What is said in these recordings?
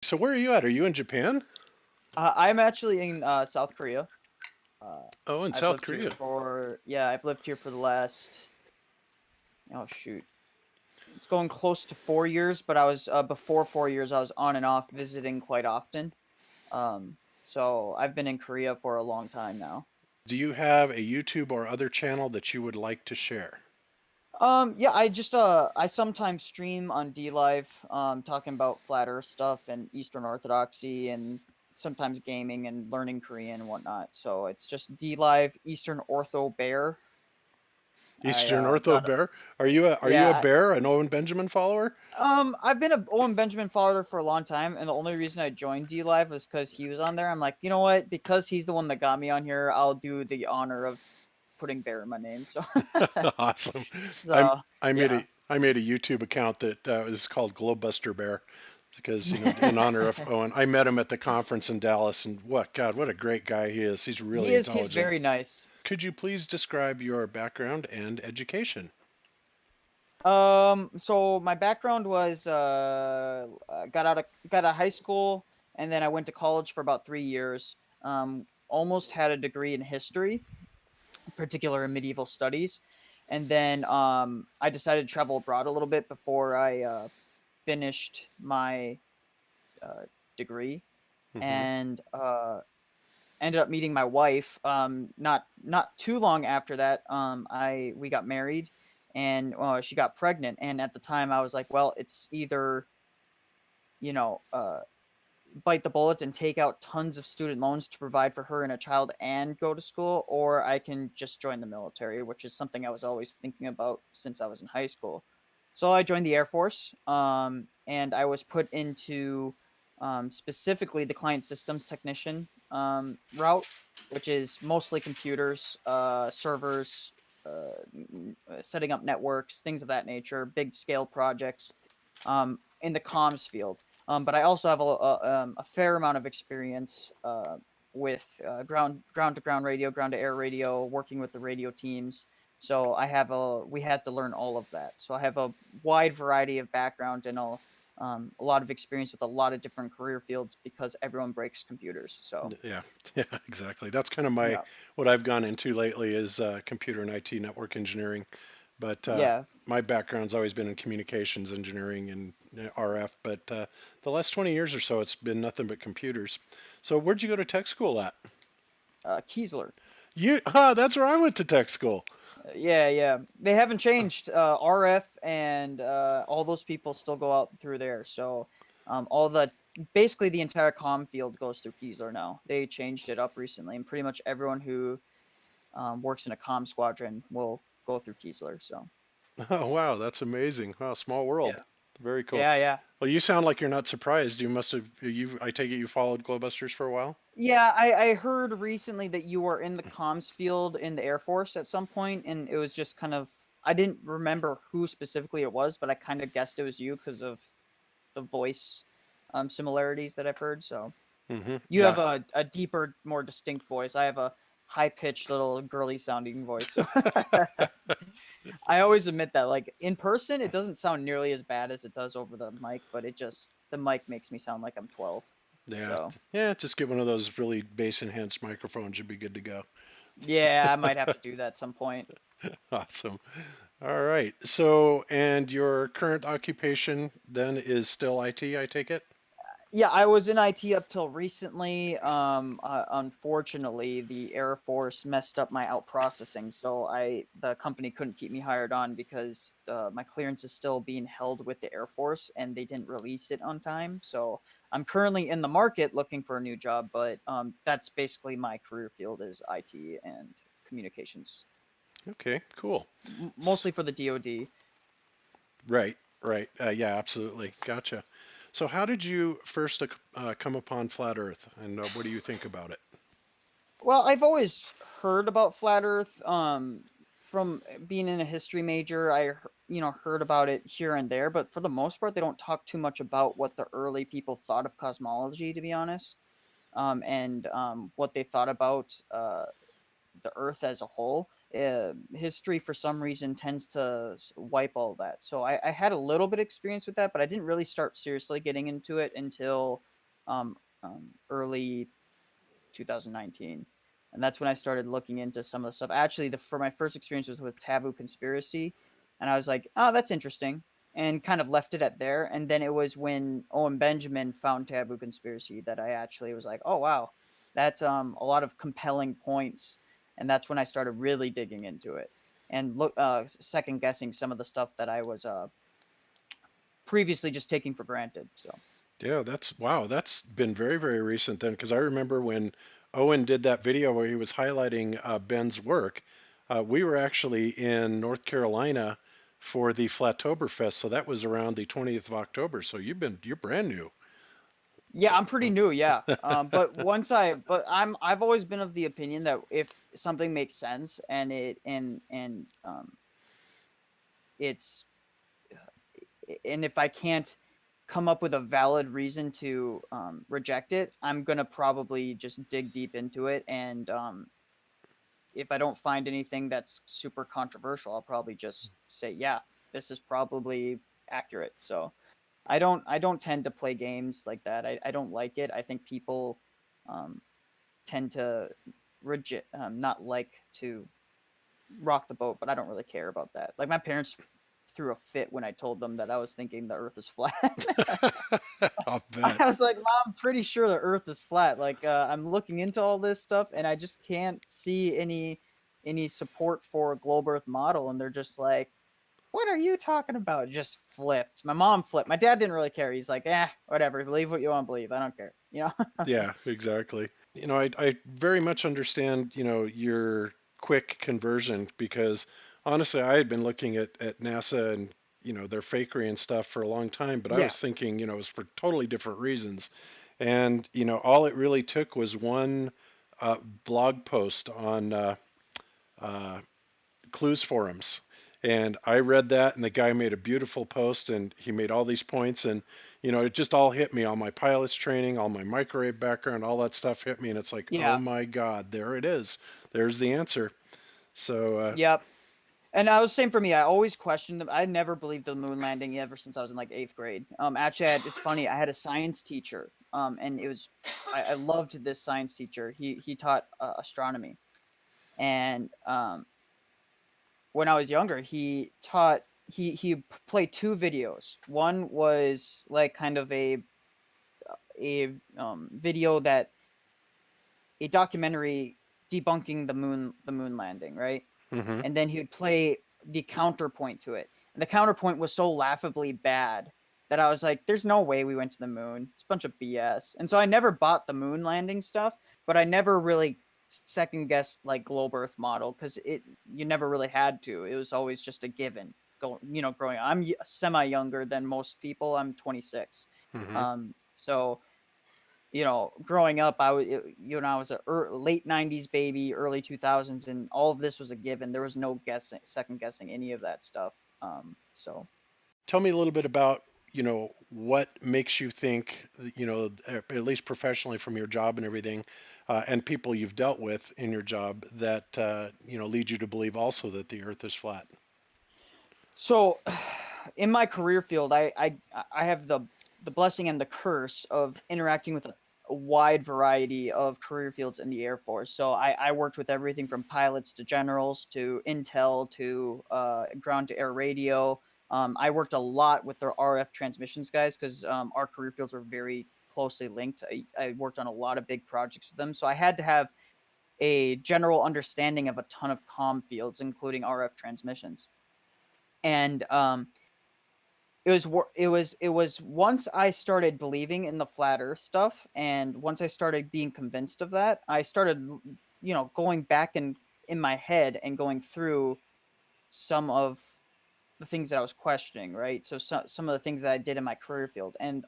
So where are you at? Are you in Japan? I'm actually in South Korea. Uh, Oh, in I've South lived here Korea. for yeah, I've lived here for the last oh shoot, it's going close to 4 years. But I was before 4 years, I was on and off visiting quite often. So I've been in Korea for a long time now. Do you have a YouTube or other channel that you would like to share? Yeah, I sometimes stream on D Live, talking about flat Earth stuff and Eastern Orthodoxy and sometimes gaming and learning Korean and whatnot. So it's just D Live Eastern Ortho Bear. I Eastern Ortho got Bear. Are you a yeah. bear, an Owen Benjamin follower? I've been a Owen Benjamin follower for a long time, and the only reason I joined D Live was because he was on there. I'm like, you know what? Because he's the one that got me on here, I'll do the honor of putting Bear in my name. So, Awesome. I'm so I made yeah. a I made a YouTube account that is called GLOBEBUSTER Bear because in honor of Owen. I met him at the conference in Dallas, and what a great guy he is. He's really He's intelligent. very nice. Could you please describe your background and education? So my background was got out of high school, and then I went to college for about 3 years. Almost had a degree in history, particular in medieval studies, and then I decided to travel abroad a little bit before I finished my uh, degree, Hmm. and ended up meeting my wife. Not too long after that, I we got married, and she got pregnant. And at the time, I was like, well, it's either you know bite the bullet and take out tons of student loans to provide for her and a child and go to school, or I can just join the military, which is something I was always thinking about since I was in high school. So I joined the Air Force, and I was put into specifically the client systems technician route, which is mostly computers, servers, setting up networks, things of that nature, big scale projects in the comms field. But I also have a fair amount of experience with ground to ground radio, ground to air radio, working with the radio teams. So we had to learn all of that. So I have a wide variety of background and a lot of experience with a lot of different career fields because everyone breaks computers. So Yeah, yeah, exactly. That's kind of my yeah, what I've gone into lately is computer and IT network engineering. But yeah. my background's always been in communications engineering and RF. But the last 20 years or so, it's been nothing but computers. So where'd you go to tech school at? Kiesler. That's where I went to tech school. Yeah, yeah. They haven't changed. RF and all those people still go out through there. So all the basically the entire comm field goes through Kiesler now. They changed it up recently, and pretty much everyone who works in a comm squadron will go through Kiesler. So Oh, wow, that's amazing. Wow, small world. yeah, Very cool. yeah, yeah. Well, you sound like you're not surprised. You must have, I take it you followed Globusters for a while? Yeah, I heard recently that you were in the comms field in the Air Force at some point, and it was just kind of I didn't remember who specifically it was, but I kind of guessed it was you because of the voice similarities that I've heard. So Hmm. you have Yeah. a deeper, more distinct voice. I have a high pitched little girly sounding voice. So I always admit that, like in person, it doesn't sound nearly as bad as it does over the mic, but the mic makes me sound like I'm 12. Yeah. So Yeah, just get one of those really bass enhanced microphones. You'd be good to go. yeah, I might have to do that at some point. Awesome. All right. So, and your current occupation then is still IT, I take it? Yeah, I was in IT up till recently. Unfortunately, the Air Force messed up my out processing, so the company couldn't keep me hired on because my clearance is still being held with the Air Force, and they didn't release it on time. So I'm currently in the market looking for a new job, but that's basically my career field is IT and communications, Okay, cool. mostly for the DoD. Right, right. Yeah, absolutely. Gotcha. So, how did you first come upon flat Earth, and what do you think about it? Well, I've always heard about flat Earth. From being in a history major, heard about it here and there, but for the most part, they don't talk too much about what the early people thought of cosmology, to be honest, and what they thought about the Earth as a whole. History, for some reason, tends to wipe all that. So I had a little bit of experience with that, but I didn't really start seriously getting into it until early 2019, and that's when I started looking into some of the stuff. Actually, the for my first experience was with Taboo Conspiracy, and I was like, oh, that's interesting, and kind of left it at there. And then it was when Owen Benjamin found Taboo Conspiracy that I actually was like, oh wow, that's a lot of compelling points, and that's when I started really digging into it and second guessing some of the stuff that I was previously just taking for granted. So Yeah, that's wow. That's been very, very recent then, because I remember when Owen did that video where he was highlighting Ben's work. We were actually in North Carolina for the Flattoberfest, so that was around the 20th of October. So you're brand new. yeah, I'm pretty new, yeah. I've always been of the opinion that if something makes sense and it's and if I can't come up with a valid reason to reject it, I'm gonna probably just dig deep into it. And if I don't find anything that's super controversial, I'll probably just say, yeah, this is probably accurate. So I don't tend to play games like that. I don't like it. I think people um, tend to not like to rock the boat, but I don't really care about that. Like my parents threw a fit when I told them that I was thinking the Earth is flat. I'll bet. I was like, "Mom, I'm pretty sure the Earth is flat. Like, I'm looking into all this stuff, and I just can't see any support for a globe Earth model." And they're just like, "What are you talking about?" Just flipped. My mom flipped. My dad didn't really care. He's like, whatever. Believe what you want to believe. I don't care. You know? Yeah, exactly. I very much understand, your quick conversion because honestly, I had been looking at NASA and, their fakery and stuff for a long time, but I Yeah. was thinking, it was for totally different reasons. And, all it really took was one blog post on uh, Clues forums. And I read that, and the guy made a beautiful post, and he made all these points, and it just all hit me. All my pilot's training, all my microwave background, all that stuff hit me, and it's like, oh Yeah. my God, there it is. There's the answer. So, Yep. And I was same for me. I always questioned them. I never believed the moon landing ever since I was in like eighth grade. Actually, it's funny. I had a science teacher. And it was I loved this science teacher. He taught astronomy, and when I was younger, he played two videos. One was like kind of a video that a documentary debunking the moon landing, right? hmm And then he would play the counterpoint to it. And the counterpoint was so laughably bad that I was like, there's no way we went to the moon. It's a bunch of BS. And so I never bought the moon landing stuff, but I never really second guessed like globe earth model because it you never really had to. It was always just a given. Growing up. I'm semi younger than most people. I'm 26. hmm So growing up, I was a late '90s baby, early 2000s, and all of this was a given. There was no second guessing any of that stuff. So Tell me a little bit about, what makes you think, at least professionally from your job and everything, and people you've dealt with in your job that, lead you to believe also that the Earth is flat. So, in my career field, I have the blessing and the curse of interacting with a wide variety of career fields in the Air Force. So I worked with everything from pilots to generals to intel to ground to air radio. I worked a lot with their RF transmissions guys because our career fields were very closely linked. I worked on a lot of big projects with them, so I had to have a general understanding of a ton of comm fields, including RF transmissions. And it was once I started believing in the flat earth stuff, and once I started being convinced of that, I started going back in my head and going through some of the things that I was questioning, right? So some of the things that I did in my career field, and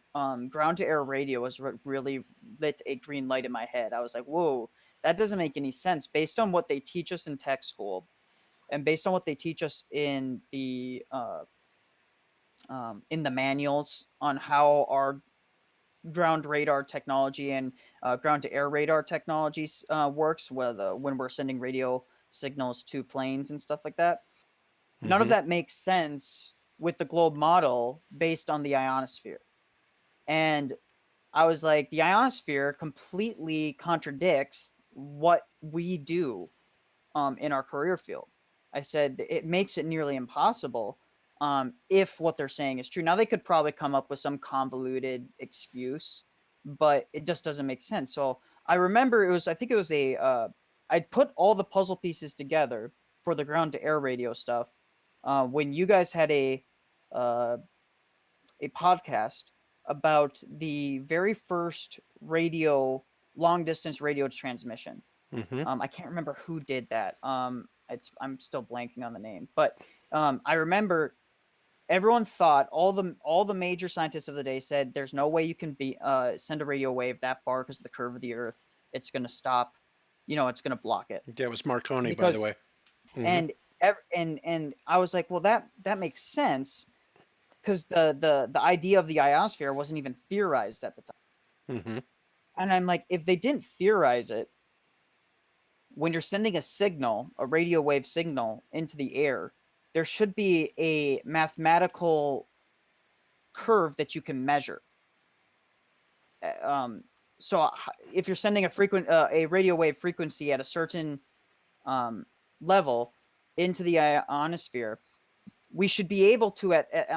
ground to air radio was what really lit a green light in my head. I was like, whoa, that doesn't make any sense based on what they teach us in tech school, and based on what they teach us in the manuals on how our ground radar technology and ground to air radar technologies works when we're sending radio signals to planes and stuff like that. None of hmm that makes sense with the globe model based on the ionosphere. And I was like, the ionosphere completely contradicts what we do in our career field. I said it makes it nearly impossible if what they're saying is true. Now they could probably come up with some convoluted excuse, but it just doesn't make sense. So I remember I think it was I'd put all the puzzle pieces together for the ground to air radio stuff when you guys had uh, a podcast about the very first long distance radio transmission. Hmm. I can't remember who did that. I'm still blanking on the name, but I remember everyone thought all the major scientists of the day said there's no way you can send a radio wave that far because of the curve of the Earth. It's going to stop. It's going to block it Yeah, it was Marconi, by the because way. Hmm. and and I was like, well, that makes sense because the idea of the ionosphere wasn't even theorized at the time. Hmm. And I'm like, if they didn't theorize it, when you're sending a signal, a radio wave signal into the air, there should be a mathematical curve that you can measure. So if you're sending a radio wave frequency at a certain level into the ionosphere, we should be able to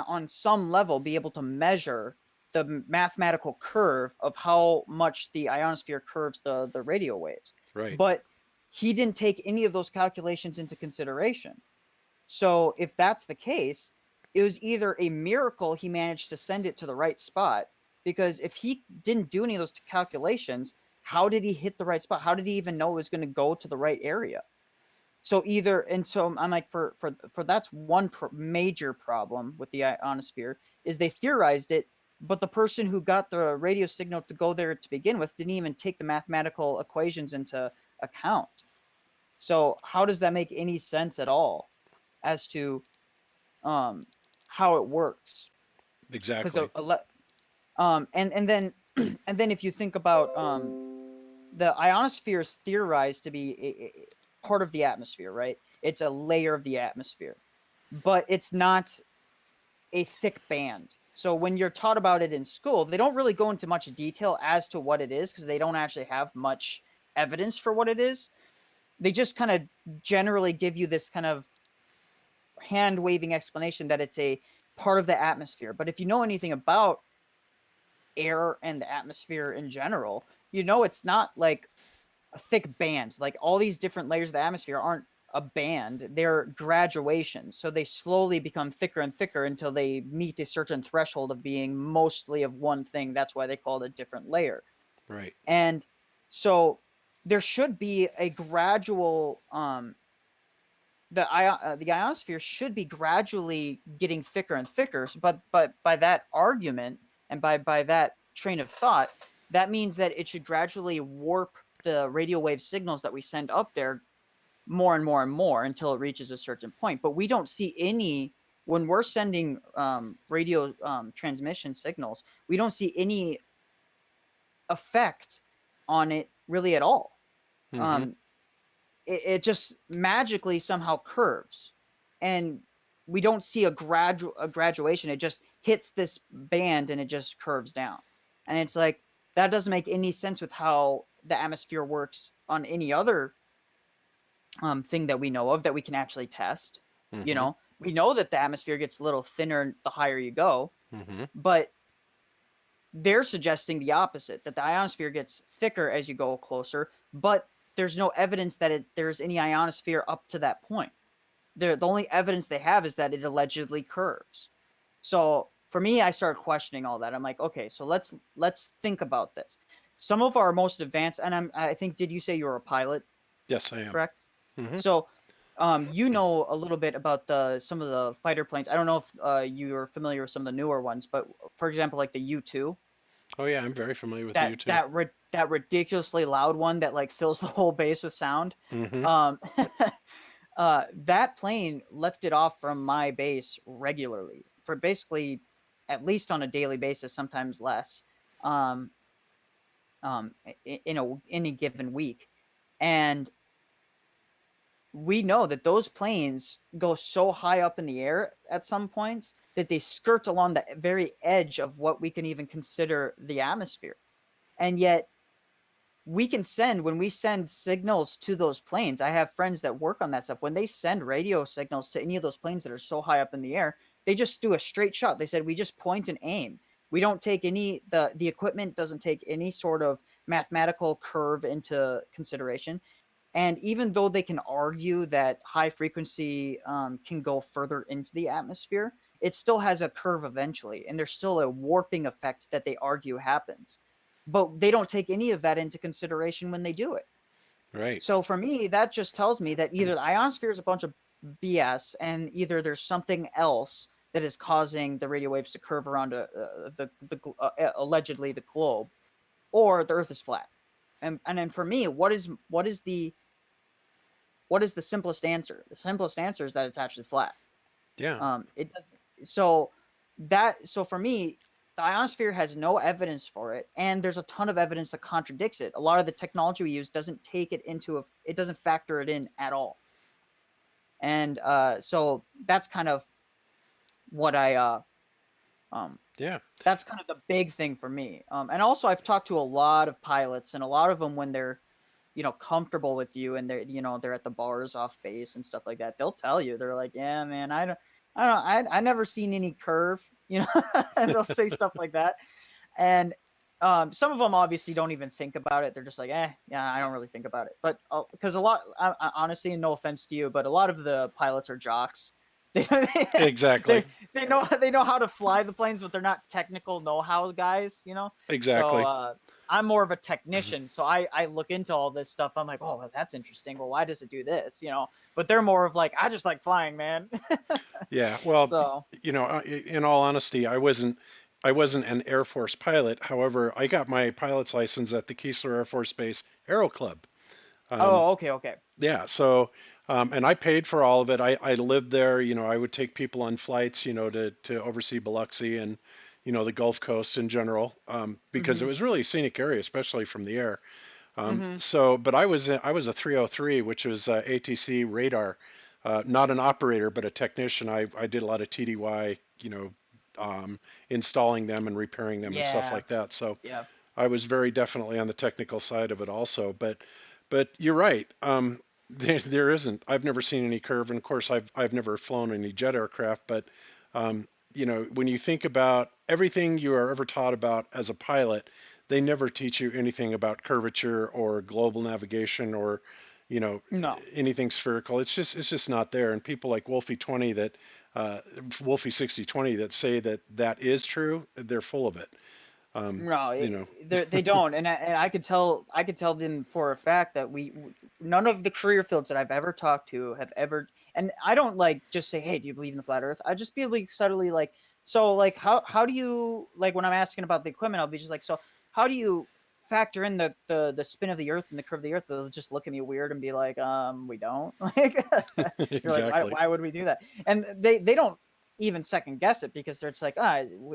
on some level be able to measure the mathematical curve of how much the ionosphere curves the radio waves. Right. But he didn't take any of those calculations into consideration. So if that's the case, it was either a miracle he managed to send it to the right spot, because if he didn't do any of those calculations, how did he hit the right spot? How did he even know it was going to go to the right area? So I'm like, for that's one major problem with the ionosphere is they theorized it, but the person who got the radio signal to go there to begin with didn't even take the mathematical equations into account. So how does that make any sense at all as to how it works? Because Exactly. and then and then if you think about the ionosphere is theorized to be part of the atmosphere, right? It's a layer of the atmosphere, but it's not a thick band. So when you're taught about it in school, they don't really go into much detail as to what it is because they don't actually have much evidence for what it is. They just kind of generally give you this kind of hand waving explanation that it's a part of the atmosphere. But if you know anything about air and the atmosphere in general, it's not like a thick band. Like all these different layers of the atmosphere aren't a band, they're graduations. So they slowly become thicker and thicker until they meet a certain threshold of being mostly of one thing. That's why they call it a different layer. Right. And so there should be a gradual the ionosphere should be gradually getting thicker and thicker, but by that argument and by that train of thought, that means that it should gradually warp the radio wave signals that we send up there more and more and more until it reaches a certain point. But we don't see any when we're sending radio transmission signals, we don't see any effect on it really at all. Hmm. Um, it just magically somehow curves, and we don't see a graduation. It just hits this band and it just curves down, and it's like that doesn't make any sense with how the atmosphere works on any other thing that we know of that we can actually test. Hmm. We know that the atmosphere gets a little thinner the higher you go, Hmm. but they're suggesting the opposite, that the ionosphere gets thicker as you go closer, but there's no evidence that there's any ionosphere up to that point. The only evidence they have is that it allegedly curves. So for me, I started questioning all that. I'm like, okay, so let's think about this. Some of our most advanced, and I think, did you say you were a pilot? Yes, I am. Correct. Hmm. So, you know a little bit about some of the fighter planes. I don't know if you're familiar with some of the newer ones, but for example, like the U-2, Oh yeah, I'm very familiar with the that U2. that that ridiculously loud one that like fills the whole base with sound. Hmm. Um, that plane lifted off from my base regularly for basically at least on a daily basis, sometimes less. Um, in any given week, and we know that those planes go so high up in the air at some points that they skirt along the very edge of what we can even consider the atmosphere. And yet we can send, when we send signals to those planes, I have friends that work on that stuff. When they send radio signals to any of those planes that are so high up in the air, they just do a straight shot. They said we just point and aim. We don't take any, the equipment doesn't take any sort of mathematical curve into consideration. And even though they can argue that high frequency can go further into the atmosphere, it still has a curve eventually, and there's still a warping effect that they argue happens. But they don't take any of that into consideration when they do it. Right. So for me, that just tells me that either the ionosphere is a bunch of BS, and either there's something else that is causing the radio waves to curve around allegedly the globe, or the Earth is flat. And then for me, what is the simplest answer? The simplest answer is that it's actually flat. Yeah. It doesn't. So for me, the ionosphere has no evidence for it, and there's a ton of evidence that contradicts it. A lot of the technology we use doesn't take it into it doesn't factor it in at all. And so that's kind of what Yeah. that's kind of the big thing for me. And also I've talked to a lot of pilots, and a lot of them, when they're comfortable with you, and they're at the bars off base and stuff like that, they'll tell you, they're like, yeah, man, I never seen any curve, and they'll say stuff like that. And some of them obviously don't even think about it. They're just like, yeah, I don't really think about it. But because honestly, and no offense to you, but a lot of the pilots are jocks. They Exactly. they know how to fly the planes, but they're not technical know-how guys. So Exactly. I'm more of a technician, so I look into all this stuff. I'm like, oh, well, that's interesting. Well, why does it do this? But they're more of like, I just like flying, man. Yeah. Well, So, in all honesty, I wasn't an Air Force pilot. However, I got my pilot's license at the Keesler Air Force Base Aero Club. Um, oh, okay, okay. yeah. So, and I paid for all of it. I lived there. I would take people on flights, to oversee Biloxi and, the Gulf Coast in general, because it Mhm. was really a scenic area, especially from the air. Mhm. But I was a 303, which was ATC radar, not an operator, but a technician. I did a lot of TDY, installing them and repairing them and stuff Yeah. like that. So Yeah. I was very definitely on the technical side of it also. But you're right. There isn't. I've never seen any curve, and of course I've never flown any jet aircraft. But when you think about everything you are ever taught about as a pilot, they never teach you anything about curvature or global navigation or you know No. anything spherical. It's just not there. And people like uh, Wolfie 6020 that say that is true, they're full of it. Um, No, you know, they don't, and I could tell them for a fact that none of the career fields that I've ever talked to have ever, and I don't like just say, hey, do you believe in the flat Earth? I just be like subtly like, so like how do you, like, when I'm asking about the equipment, I'll be just like, so how do you factor in the spin of the Earth and the curve of the Earth? They'll just look at me weird and be like, we don't, like, you're like, why exactly. why would we do that? And they don't even second guess it, because it's like,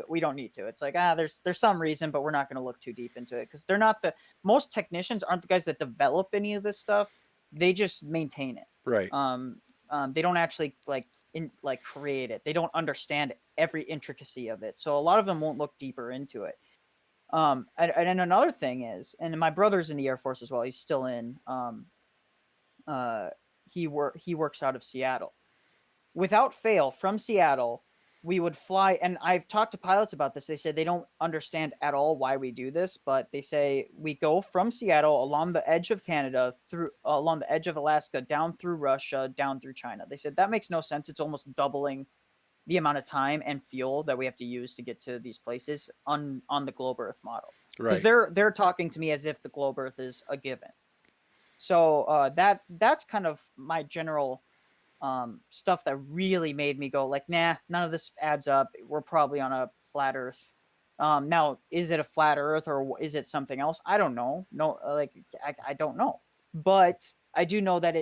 we don't need to. It's like, there's some reason, but we're not going to look too deep into it, because they're not the most technicians aren't the guys that develop any of this stuff. They just maintain it. Right. They don't actually like create it. They don't understand every intricacy of it, so a lot of them won't look deeper into it. And another thing is, and my brother's in the Air Force as well. He's still in. Uh, he works out of Seattle. Without fail, from Seattle, we would fly. And I've talked to pilots about this. They said they don't understand at all why we do this, but they say we go from Seattle along the edge of Canada, through along the edge of Alaska, down through Russia, down through China. They said that makes no sense. It's almost doubling the amount of time and fuel that we have to use to get to these places on the globe Earth model, because Right. they're talking to me as if the globe Earth is a given. So that's kind of my general stuff that really made me go like, nah, none of this adds up. We're probably on a flat Earth. Now, is it a flat Earth, or is it something else? I don't know. No, like, I don't know. But I do know that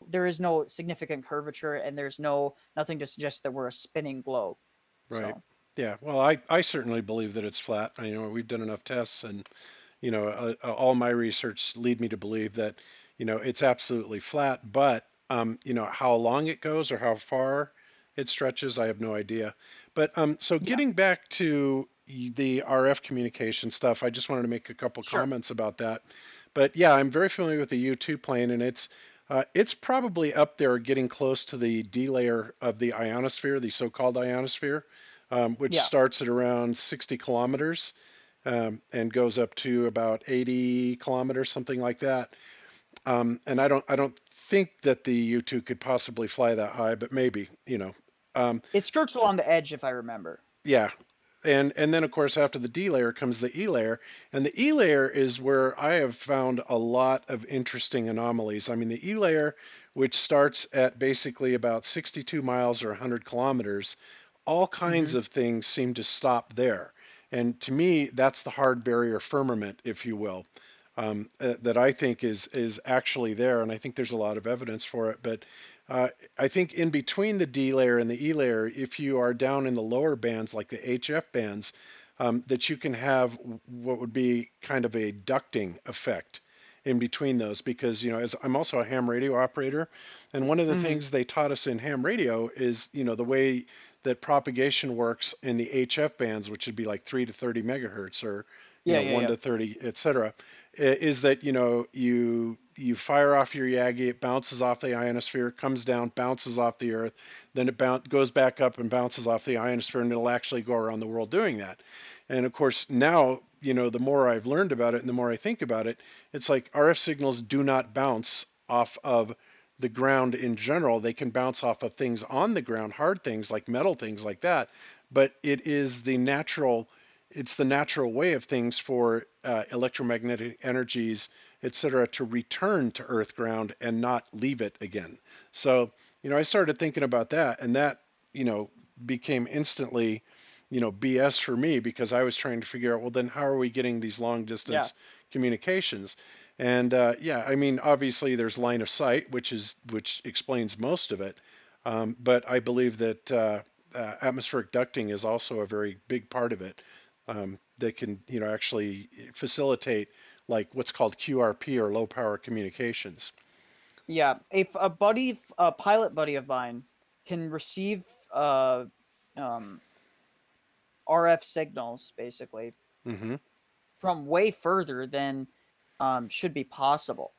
there is no significant curvature, and there's nothing to suggest that we're a spinning globe. Right. So Yeah. Well, I certainly believe that it's flat. We've done enough tests, and all my research lead me to believe that it's absolutely flat. But how long it goes or how far it stretches, I have no idea. But so yeah. getting back to the RF communication stuff, I just wanted to make a couple Sure. comments about that. But yeah, I'm very familiar with the U-2 plane, and it's probably up there, getting close to the D layer of the ionosphere, the so-called ionosphere, which Yeah. starts at around 60 kilometers and goes up to about 80 kilometers, something like that. And I don't think that the U-2 could possibly fly that high, but maybe, you know. Um, It skirts along the edge, if I remember. yeah, and then of course after the D layer comes the E layer, and the E layer is where I have found a lot of interesting anomalies. I mean, the E layer, which starts at basically about 62 miles or 100 kilometers, all kinds Hmm. of things seem to stop there. And to me, that's the hard barrier firmament, if you will, that I think is actually there, and I think there's a lot of evidence for it. But uh, I think in between the D layer and the E layer, if you are down in the lower bands, like the HF bands, that you can have what would be kind of a ducting effect in between those, because as I'm also a ham radio operator, and one of the Hmm. things they taught us in ham radio is the way that propagation works in the HF bands, which would be like 3 to 30 megahertz, or Yeah, 1 yeah, to 30, etc., is that you fire off your Yagi, it bounces off the ionosphere, comes down, bounces off the Earth, then it goes back up and bounces off the ionosphere, and it'll actually go around the world doing that. And of course, now, the more I've learned about it and the more I think about it, it's like RF signals do not bounce off of the ground in general. They can bounce off of things on the ground, hard things like metal, things like that. But it's the natural way of things for electromagnetic energies, etc., to return to Earth ground and not leave it again. So, I started thinking about that, and that, you know, became instantly, BS for me, because I was trying to figure out, well, then how are we getting these long yeah. distance communications? And yeah, I mean, obviously there's line of sight, which explains most of it. But I believe that atmospheric ducting is also a very big part of it. That can, actually facilitate like what's called QRP, or low power communications. Yeah. If a pilot buddy of mine can receive uh, um, RF signals, basically, Hmm. from way further than should be possible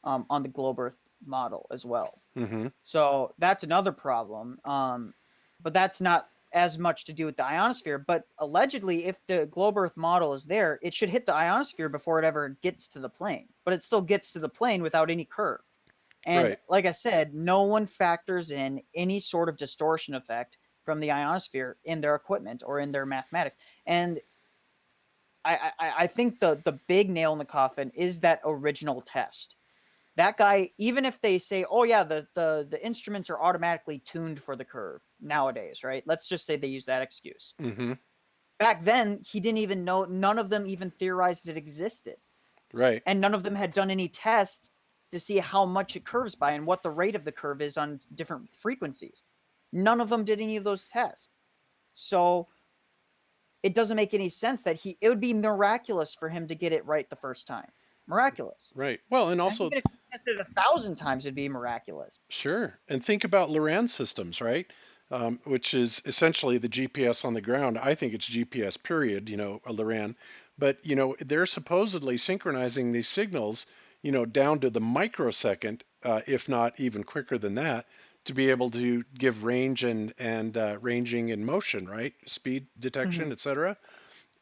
on the globe Earth model as well. Hmm. So that's another problem. But that's not as much to do with the ionosphere. But allegedly, if the globe Earth model is there, it should hit the ionosphere before it ever gets to the plane. But it still gets to the plane without any curve. And Right. like I said, no one factors in any sort of distortion effect from the ionosphere in their equipment or in their mathematics. And I think the big nail in the coffin is that original test. That guy, even if they say, oh yeah, the instruments are automatically tuned for the curve nowadays, right? Let's just say they use that excuse. Hmm. Back then, he didn't even know, none of them even theorized it existed. Right. And none of them had done any tests to see how much it curves by and what the rate of the curve is on different frequencies. None of them did any of those tests. So it doesn't make any sense that it would be miraculous for him to get it right the first time. Miraculous. Right. Well, and And also, even if he tested it 1,000 times, it'd be miraculous. sure. And think about Loran systems, right? Which is essentially the GPS on the ground. I think it's GPS period, a Loran. But, they're supposedly synchronizing these signals, down to the microsecond, if not even quicker than that, to be able to give range and ranging in motion, right? Speed Mhm. detection, etc.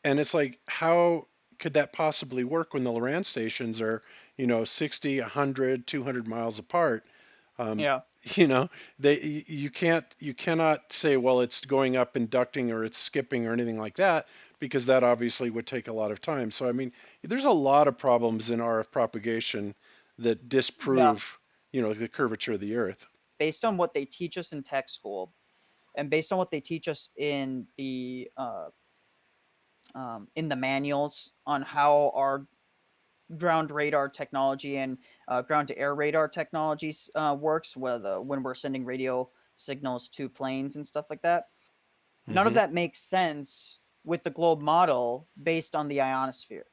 And it's like, how could that possibly work when the Loran stations are, 60, 100, 200 miles apart? Um, Yeah. you know, you cannot say, well, it's going up inducting or it's skipping or anything like that, because that obviously would take a lot of time. So I mean, there's a lot of problems in RF propagation that Yeah. disprove, the curvature of the Earth. Based on what they teach us in tech school and based on what they teach us in the manuals on how our ground radar technology and ground to air radar technologies works when we're sending radio signals to planes and stuff like that. None of Hmm. that makes sense with the globe model based on the ionosphere.